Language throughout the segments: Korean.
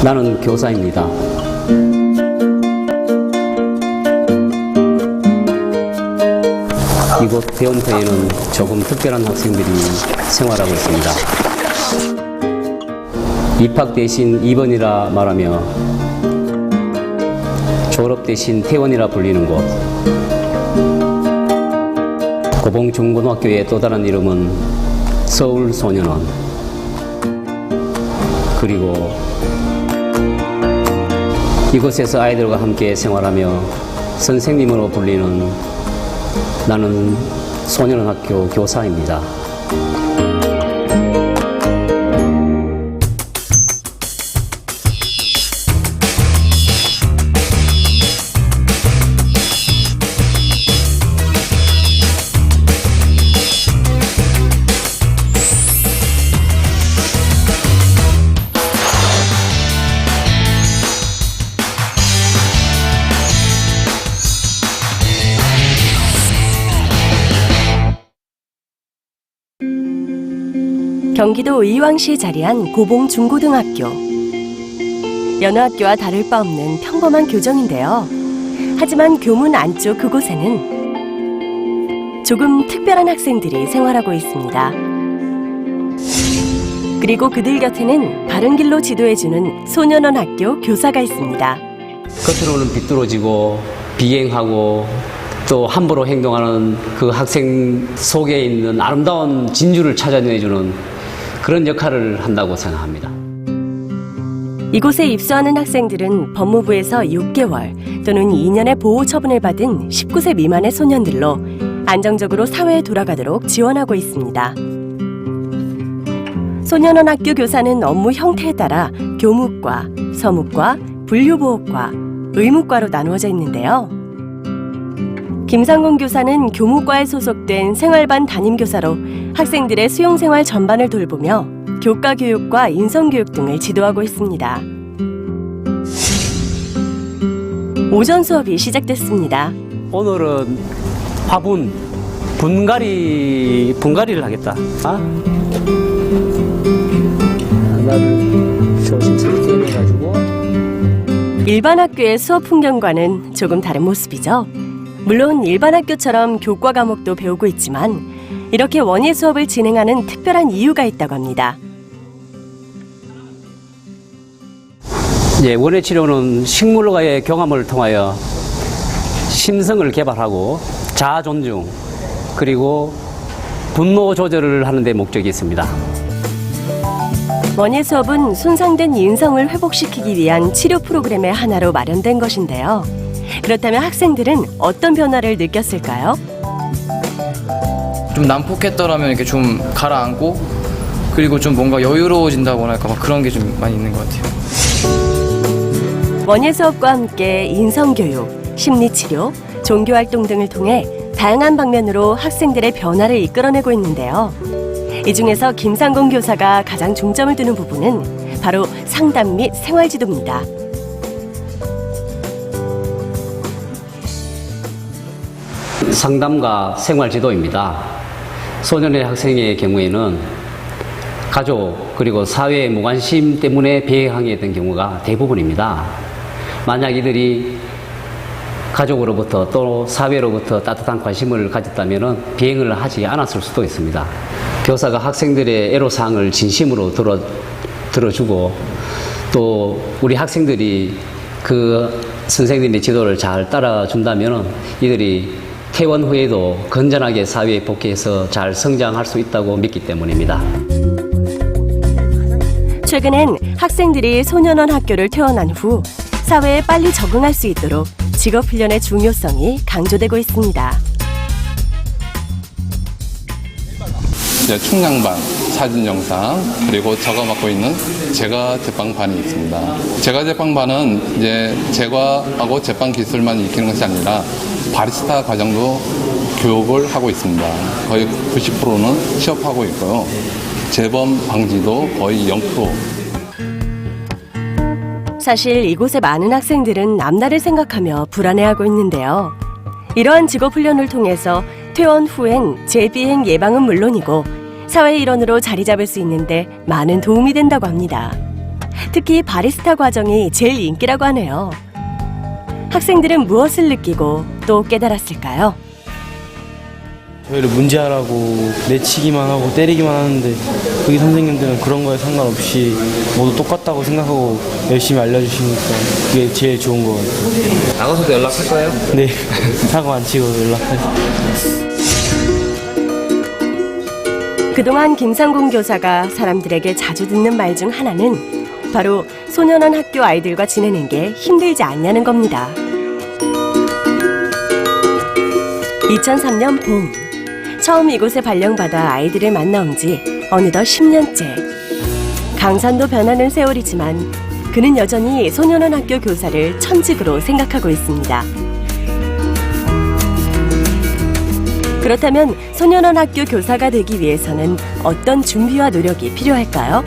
나는 교사입니다. 이곳 대원터에는 조금 특별한 학생들이 생활하고 있습니다. 입학 대신 입원이라 말하며 졸업 대신 퇴원이라 불리는 곳. 고봉중고등학교의 또 다른 이름은 서울소년원. 그리고 이곳에서 아이들과 함께 생활하며 선생님으로 불리는 나는 소년원학교 교사입니다. 경기도 의왕시에 자리한 고봉중고등학교. 여느 학교와 다를 바 없는 평범한 교정인데요. 하지만 교문 안쪽 그곳에는 조금 특별한 학생들이 생활하고 있습니다. 그리고 그들 곁에는 바른 길로 지도해주는 소년원 학교 교사가 있습니다. 겉으로는 비뚤어지고 비행하고 또 함부로 행동하는 그 학생 속에 있는 아름다운 진주를 찾아내주는 그런 역할을 한다고 생각합니다. 이곳에 입소하는 학생들은 법무부에서 6개월 또는 2년의 보호 처분을 받은 19세 미만의 소년들로 안정적으로 사회에 돌아가도록 지원하고 있습니다. 소년원 학교 교사는 업무 형태에 따라 교무과, 서무과, 분류보호과, 의무과로 나누어져 있는데요. 김상곤 교사는 교무과에 소속된 생활반 담임교사로 학생들의 수용생활 전반을 돌보며 교과 교육과 인성교육 등을 지도하고 있습니다. 오전 수업이 시작됐습니다. 오늘은 화분, 분갈이를 하겠다. 나를 조심스럽게 해가지고. 일반 학교의 수업 풍경과는 조금 다른 모습이죠. 물론 일반 학교처럼 교과 과목도 배우고 있지만 이렇게 원예 수업을 진행하는 특별한 이유가 있다고 합니다. 원예 치료는 식물과의 경험을 통하여 심성을 개발하고 자아 존중 그리고 분노 조절을 하는 데 목적이 있습니다. 원예 수업은 손상된 인성을 회복시키기 위한 치료 프로그램의 하나로 마련된 것인데요. 그렇다면 학생들은 어떤 변화를 느꼈을까요? 좀 난폭했더라면 이렇게 좀 가라앉고 그리고 좀 뭔가 여유로워진다고나 할까 그런 게 좀 많이 있는 것 같아요. 원예 수업과 함께 인성교육, 심리치료, 종교활동 등을 통해 다양한 방면으로 학생들의 변화를 이끌어내고 있는데요. 이 중에서 김상곤 교사가 가장 중점을 두는 부분은 바로 상담 및 생활지도입니다. 상담과 생활지도입니다. 소년의 학생의 경우에는 가족 그리고 사회의 무관심 때문에 비행하게 된 경우가 대부분입니다. 만약 이들이 가족으로부터 또 사회로부터 따뜻한 관심을 가졌다면 비행을 하지 않았을 수도 있습니다. 교사가 학생들의 애로사항을 진심으로 들어주고 또 우리 학생들이 그 선생님의 지도를 잘 따라준다면 이들이 퇴원 후에도 건전하게 사회에 복귀해서 잘 성장할 수 있다고 믿기 때문입니다. 최근엔 학생들이 소년원 학교를 퇴원한 후 사회에 빨리 적응할 수 있도록 직업훈련의 중요성이 강조되고 있습니다. 충량반, 사진 영상, 그리고 제가 맡고 있는 제과 제빵반이 있습니다. 제과 제빵반은 제과하고 제빵 기술만 익히는 것이 아니라 바리스타 과정도 교육을 하고 있습니다. 거의 90%는 취업하고 있고요. 재범 방지도 거의 0%. 사실 이곳의 많은 학생들은 앞날을 생각하며 불안해하고 있는데요. 이러한 직업훈련을 통해서 퇴원 후엔 재비행 예방은 물론이고 사회 일원으로 자리 잡을 수 있는데 많은 도움이 된다고 합니다. 특히 바리스타 과정이 제일 인기라고 하네요. 학생들은 무엇을 느끼고 또 깨달았을까요? 저희를 문제하라고 내치기만 하고 때리기만 하는데 거기 선생님들은 그런 거에 상관없이 모두 똑같다고 생각하고 열심히 알려주시니까 그게 제일 좋은 것 같아요. 나가서도 연락할 거예요? 네, 사고 안 치고 연락해요. 그동안 김상곤 교사가 사람들에게 자주 듣는 말 중 하나는 바로 소년원 학교 아이들과 지내는 게 힘들지 않냐는 겁니다. 2003년 봄, 처음 이곳에 발령받아 아이들을 만나온 지 어느덧 10년째. 강산도 변하는 세월이지만 그는 여전히 소년원 학교 교사를 천직으로 생각하고 있습니다. 그렇다면 소년원 학교 교사가 되기 위해서는 어떤 준비와 노력이 필요할까요?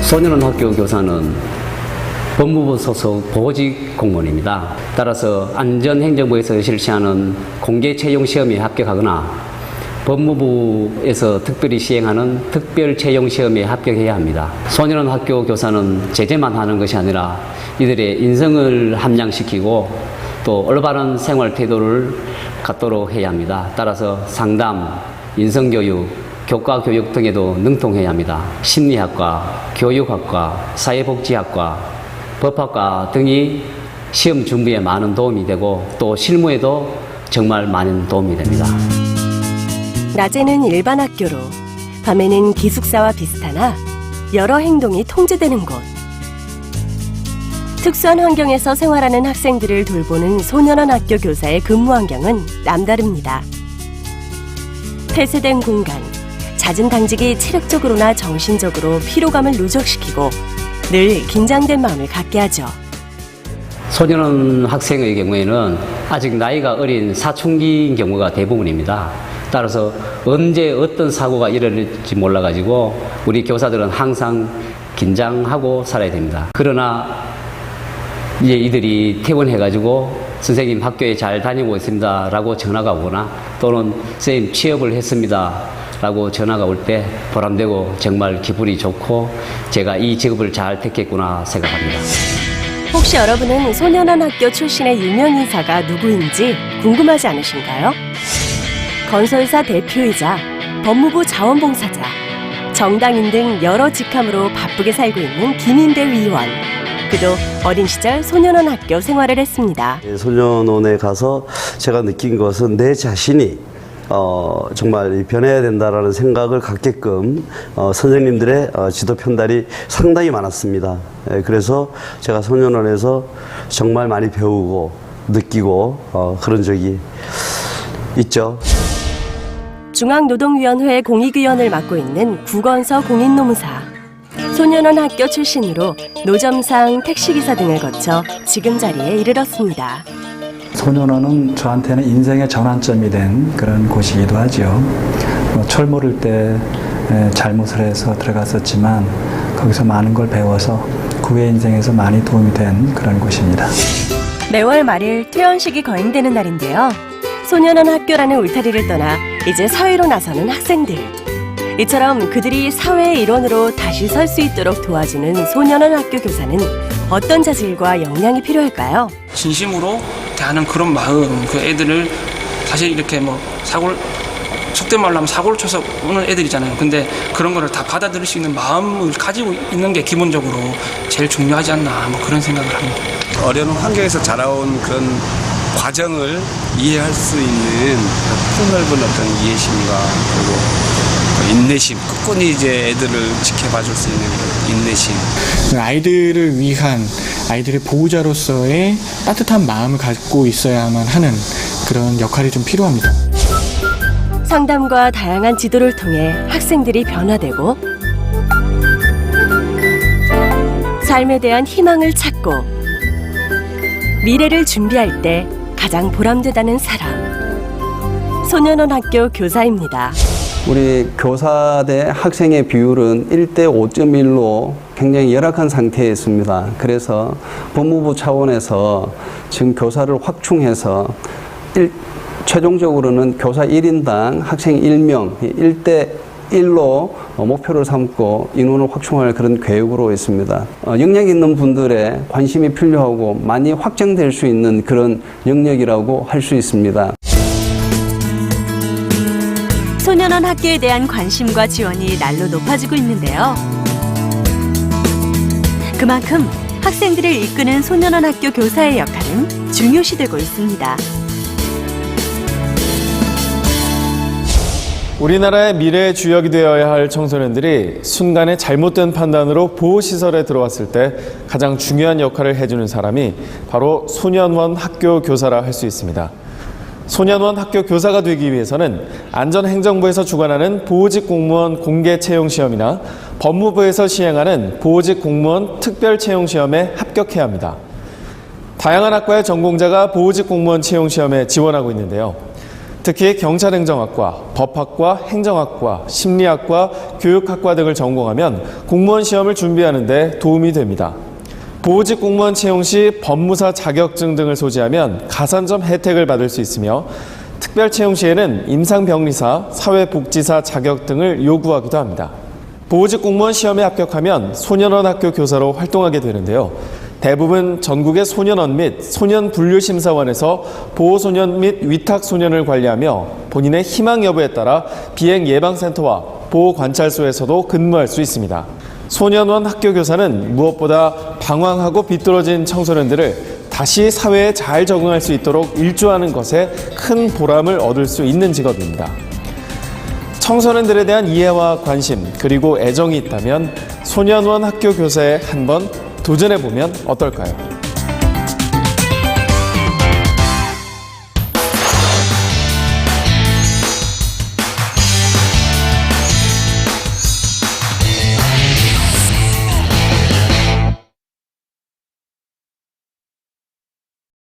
소년원 학교 교사는 법무부 소속 보직 공무원입니다. 따라서 안전행정부에서 실시하는 공개 채용 시험에 합격하거나 법무부에서 특별히 시행하는 특별 채용 시험에 합격해야 합니다. 소년원 학교 교사는 제재만 하는 것이 아니라 이들의 인성을 함양시키고 또 올바른 생활 태도를 갖도록 해야 합니다. 따라서 상담, 인성교육, 교과교육 등에도 능통해야 합니다. 심리학과, 교육학과, 사회복지학과, 법학과 등이 시험 준비에 많은 도움이 되고 또 실무에도 정말 많은 도움이 됩니다. 낮에는 일반 학교로, 밤에는 기숙사와 비슷하나 여러 행동이 통제되는 곳. 특수한 환경에서 생활하는 학생들을 돌보는 소년원 학교 교사의 근무 환경은 남다릅니다. 폐쇄된 공간, 잦은 당직이 체력적으로나 정신적으로 피로감을 누적시키고 늘 긴장된 마음을 갖게 하죠. 소년원 학생의 경우에는 아직 나이가 어린 사춘기인 경우가 대부분입니다. 따라서 언제 어떤 사고가 일어날지 몰라가지고 우리 교사들은 항상 긴장하고 살아야 됩니다. 그러나 이제 이들이 퇴원해가지고 선생님 학교에 잘 다니고 있습니다 라고 전화가 오거나 또는 선생님 취업을 했습니다 라고 전화가 올 때 보람되고 정말 기분이 좋고 제가 이 직업을 잘 택했구나 생각합니다. 혹시 여러분은 소년원 학교 출신의 유명 인사가 누구인지 궁금하지 않으신가요? 건설사 대표이자 법무부 자원봉사자, 정당인 등 여러 직함으로 바쁘게 살고 있는 김인배 의원. 그도 어린 시절 소년원 학교 생활을 했습니다. 소년원에 가서 제가 느낀 것은 내 자신이 정말 변해야 된다라는 생각을 갖게끔 선생님들의 지도 편달이 상당히 많았습니다. 그래서 제가 소년원에서 정말 많이 배우고 느끼고 그런 적이 있죠. 중앙노동위원회 공익위원을 맡고 있는 구건서 공인노무사. 소년원 학교 출신으로 노점상, 택시기사 등을 거쳐 지금 자리에 이르렀습니다. 소년원은 저한테는 인생의 전환점이 된 그런 곳이기도 하죠. 철 모를 때 잘못을 해서 들어갔었지만 거기서 많은 걸 배워서 그 후의 인생에서 많이 도움이 된 그런 곳입니다. 매월 말일 퇴원식이 거행되는 날인데요. 소년원 학교라는 울타리를 떠나 이제 사회로 나서는 학생들. 이처럼 그들이 사회의 일원으로 다시 설 수 있도록 도와주는 소년원 학교 교사는 어떤 자질과 역량이 필요할까요? 진심으로 대하는 그런 마음, 그 애들을 사실 이렇게 뭐 사고를 속된 말로 하면 사고를 쳐서 오는 애들이잖아요. 근데 그런 거를 다 받아들일 수 있는 마음을 가지고 있는 게 기본적으로 제일 중요하지 않나 뭐 그런 생각을 합니다. 어려운 환경에서 자라온 그런 과정을 이해할 수 있는 폭넓은 어떤 이해심과 그리고 인내심, 끝까지 이제 애들을 지켜봐 줄 수 있는 인내심. 아이들을 위한 아이들의 보호자로서의 따뜻한 마음을 갖고 있어야만 하는 그런 역할이 좀 필요합니다. 상담과 다양한 지도를 통해 학생들이 변화되고 삶에 대한 희망을 찾고 미래를 준비할 때 가장 보람되다는 사람. 소년원 학교 교사입니다. 우리 교사 대 학생의 비율은 1대 5.1로 굉장히 열악한 상태에 있습니다. 그래서 법무부 차원에서 지금 교사를 확충해서 최종적으로는 교사 1인당 학생 1명, 1대 일로 목표를 삼고 인원을 확충할 그런 계획으로 있습니다. 영역 있는 분들의 관심이 필요하고 많이 확장될 수 있는 그런 영역이라고 할 수 있습니다. 소년원 학교에 대한 관심과 지원이 날로 높아지고 있는데요. 그만큼 학생들을 이끄는 소년원 학교 교사의 역할은 중요시되고 있습니다. 우리나라의 미래의 주역이 되어야 할 청소년들이 순간의 잘못된 판단으로 보호시설에 들어왔을 때 가장 중요한 역할을 해주는 사람이 바로 소년원 학교 교사라 할 수 있습니다. 소년원 학교 교사가 되기 위해서는 안전행정부에서 주관하는 보호직 공무원 공개 채용 시험이나 법무부에서 시행하는 보호직 공무원 특별 채용 시험에 합격해야 합니다. 다양한 학과의 전공자가 보호직 공무원 채용 시험에 지원하고 있는데요. 특히 경찰행정학과, 법학과, 행정학과, 심리학과, 교육학과 등을 전공하면 공무원 시험을 준비하는 데 도움이 됩니다. 보호직 공무원 채용 시 법무사 자격증 등을 소지하면 가산점 혜택을 받을 수 있으며 특별 채용 시에는 임상병리사, 사회복지사 자격 등을 요구하기도 합니다. 보호직 공무원 시험에 합격하면 소년원 학교 교사로 활동하게 되는데요. 대부분 전국의 소년원 및 소년분류심사원에서 보호소년 및 위탁소년을 관리하며 본인의 희망 여부에 따라 비행예방센터와 보호관찰소에서도 근무할 수 있습니다. 소년원 학교 교사는 무엇보다 방황하고 비뚤어진 청소년들을 다시 사회에 잘 적응할 수 있도록 일조하는 것에 큰 보람을 얻을 수 있는 직업입니다. 청소년들에 대한 이해와 관심 그리고 애정이 있다면 소년원 학교 교사에 한번 도전해보면 어떨까요?